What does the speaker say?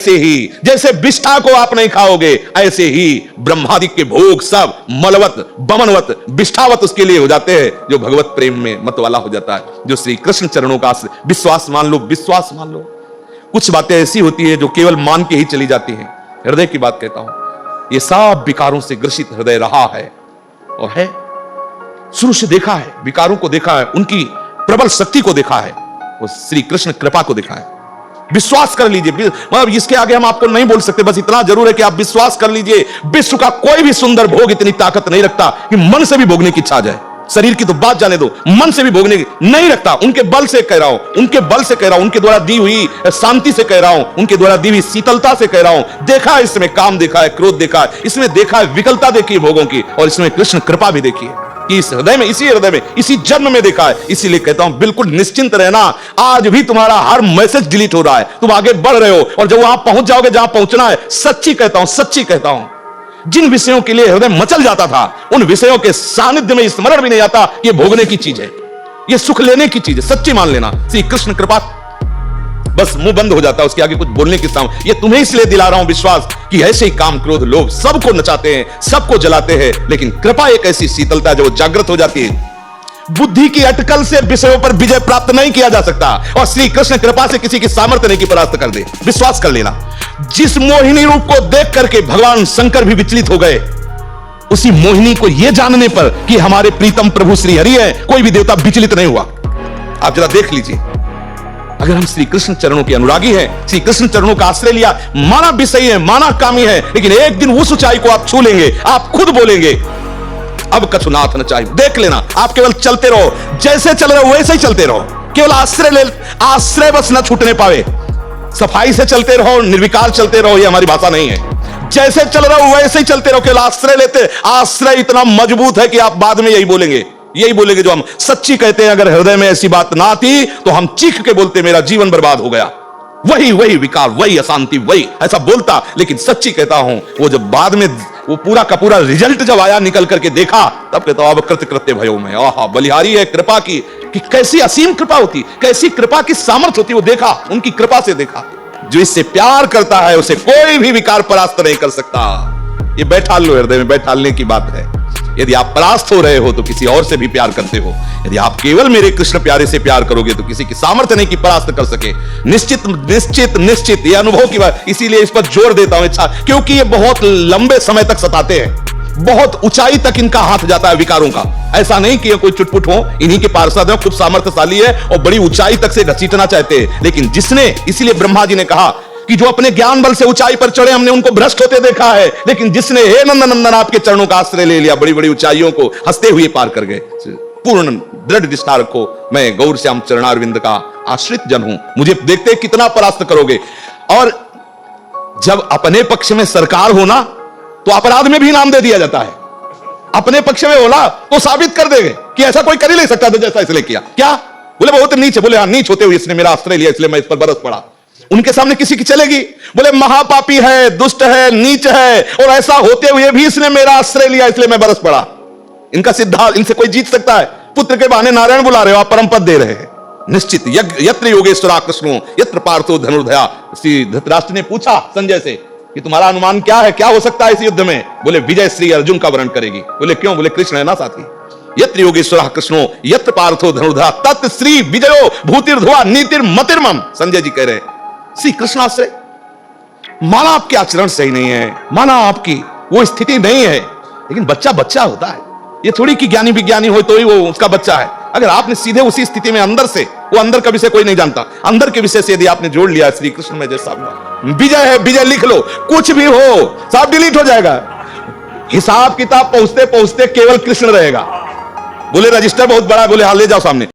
ऐसे ही जैसे विष्ठा को आप नहीं खाओगे, ऐसे ही ब्रह्मादि के भोग सब मलवत बमनवत विष्ठावत उसके लिए हो जाते हैं जो भगवत प्रेम में मत वाला हो जाता है, जो श्री कृष्ण चरणों का विश्वास मान लो, विश्वास मान लो। कुछ बातें ऐसी होती है जो केवल मान के ही चली जाती हैं। हृदय की बात कहता हूं, ये सब विकारों से ग्रसित हृदय रहा है और है, शुरू से देखा है, विकारों को देखा है, उनकी प्रबल शक्ति को देखा है, वो श्री कृष्ण कृपा को देखा है। विश्वास कर लीजिए, मतलब इसके आगे हम आपको नहीं बोल सकते, बस इतना जरूर है कि आप विश्वास कर लीजिए, विश्व का कोई भी सुंदर भोग इतनी ताकत नहीं रखता कि मन से भी भोगने की इच्छा आ जाए। शरीर की तो बात जाने दो, मन से भी भोगने की नहीं रखता। उनके बल से कह रहा हूं, उनके बल से कह रहा हूं, उनके द्वारा दी हुई शांति से कह रहा हूं, उनके द्वारा दी हुई शीतलता से कह रहा हूं। देखा है इसमें, काम देखा है, क्रोध देखा है, इसमें देखा है विकलता देखी है भोगों की, और इसमें कृष्ण कृपा भी देखी है कि इस हृदय में, इसी हृदय में, इसी जन्म में देखा है। इसीलिए कहता हूं बिल्कुल निश्चिंत रहना, आज भी तुम्हारा हर मैसेज डिलीट हो रहा है, तुम आगे बढ़ रहे हो, और जब वहां पहुंच जाओगे जहां पहुंचना है, सच्ची कहता हूं, सच्ची कहता हूं, जिन विषयों के लिए हृदय मचल जाता था, उन विषयों के सानिध्य में स्मरण भी नहीं आता ये भोगने की चीज है, ये सुख लेने की चीज है। सच्ची मान लेना, श्री कृष्ण कृपा, बस मुंह बंद हो जाता है, उसके आगे कुछ बोलने की सामने। ये तुम्हें इसलिए दिला रहा हूं विश्वास कि ऐसे ही काम क्रोध लोभ सबको नचाते हैं, सबको जलाते हैं, लेकिन कृपा एक ऐसी शीतलता जो जागृत हो जाती है। बुद्धि की अटकल से विषयों पर विजय प्राप्त नहीं किया जा सकता, और श्री कृष्ण कृपा से किसी की सामर्थ्य नहीं की परास्त कर दे। विश्वास कर लेना, जिस मोहिनी रूप को देख करके भगवान शंकर भी विचलित हो गए, उसी मोहिनी को यह जानने पर कि हमारे प्रीतम प्रभु श्री हरि है, कोई भी देवता विचलित नहीं हुआ। आप जरा देख लीजिए, अगर हम श्री कृष्ण चरणों के अनुरागी हैं, श्री कृष्ण चरणों का आश्रय लिया, माना विषयी है, माना कामी है, लेकिन एक दिन उस ऊंचाई को आप छू लेंगे, आप खुद बोलेंगे अब कछुनाथ न चाहिए। देख लेना, आप केवल चलते रहो, जैसे चल रहे हो वैसे ही चलते रहो, केवल आश्रय ले, आश्रय बस न छूटने पावे। सफाई से चलते रहो, निर्विकार चलते रहो, ये हमारी भाषा नहीं है। जैसे चल रहे हो वैसे ही चलते रहो, केवल आश्रय लेते। आश्रय इतना मजबूत है कि आप बाद में यही बोलेंगे जो हम सच्ची कहते हैं। अगर हृदय में ऐसी बात ना थी तो हम चीख के बोलते मेरा जीवन बर्बाद हो गया, वही विकार, वही अशांति, वही ऐसा बोलता। लेकिन सच्ची कहता हूं, वो जब बाद में वो पूरा का पूरा रिजल्ट जब आया, निकल करके देखा, तब कहता हूं अब कृत्य भयो में, आहा बलिहारी है कृपा की, कि कैसी असीम कृपा होती, कैसी कृपा की सामर्थ्य होती, वो देखा, उनकी कृपा से देखा। जो इससे प्यार करता है उसे कोई भी विकार परास्त नहीं कर सकता। ये बैठाल लो, हृदय में बैठालने की बात है। यदि आप परास्त हो रहे हो तो किसी और से भी प्यार करते हो, यदि आप केवल मेरे कृष्ण प्यारे से प्यार करोगे तो किसी की सामर्थ्य नहीं कि परास्त कर सके। निश्चित निश्चित निश्चित ये अनुभव की बात, इसीलिए इस पर जोर देता हूं इच्छा, क्योंकि ये बहुत लंबे समय तक सताते हैं, बहुत ऊंचाई तक इनका हाथ जाता है विकारों का। ऐसा नहीं कि कोई चुटपुट हो, इन्हीं के पार्षद है, खूब सामर्थ्यशाली है और बड़ी ऊंचाई तक से घसीटना चाहते हैं, लेकिन जिसने, इसीलिए ब्रह्मा जी ने कहा कि जो अपने ज्ञान बल से ऊंचाई पर चढ़े, हमने उनको भ्रष्ट होते देखा है, लेकिन जिसने हे नंदन आपके चरणों का आश्रय ले लिया, बड़ी बड़ी ऊंचाइयों को हंसते हुए पार कर गए। पूर्ण दृढ़ निष्ठा रखो, मैं गौर श्याम चरणारविंद का आश्रित जन हूं, मुझे देखते कितना परास्त करोगे। और जब अपने पक्ष में सरकार होना तो अपराध में भी इनाम दे दिया जाता है। अपने पक्ष में होला तो साबित कर देंगे कि ऐसा कोई कर ही नहीं सकता था जैसा इसलिए किया। क्या बोले? बहुत नीच। बोले हाँ, नीच होते हुए इसने मेरा आश्रय लिया इसलिए मैं इस पर बरस पड़ा। उनके सामने किसी की चलेगी? बोले महापापी है, दुष्ट है, नीच है, और ऐसा होते हुए भी इसने मेरा आश्रय लिया इसलिए मैं बरस पड़ा। इनका सिद्धांत, इनसे कोई जीत सकता है? पुत्र के बहाने नारायण बुला रहे हो, आप परम पद दे रहे हैं। निश्चित यत्र योगेश्वरा कृष्णो यत्र पार्थो धनुर्धया। श्री धृतराष्ट्र ने पूछा संजय से कि तुम्हारा अनुमान क्या है, क्या हो सकता है इस युद्ध में? बोले विजय श्री अर्जुन का वर्ण करेगी। बोले क्यों? बोले कृष्ण है ना साथी। यत्र योगेश्वरः कृष्णो यत्र पार्थो धनुर्धया तत् श्री विजयो भूतिर्ध्रुवा नीतिर्मतिर्मम। संजय जी कह रहे श्री कृष्णाश्रय, माना आपके आचरण सही नहीं है, माना आपकी वो स्थिति नहीं है, लेकिन बच्चा बच्चा होता है। ये थोड़ी कि ज्ञानी विज्ञानी हो तो ही वो उसका बच्चा है। अगर आपने सीधे उसी स्थिति में अंदर से, वो अंदर का विषय कोई नहीं जानता, अंदर के विषय से यदि आपने जोड़ लिया श्री कृष्ण में जैसा विजय है, विजय लिख लो, कुछ भी हो सब डिलीट हो जाएगा। हिसाब किताब पहुंचते पहुंचते केवल कृष्ण रहेगा। बोले रजिस्टर बहुत बड़ा है, बोले हाँ ले जाओ सामने।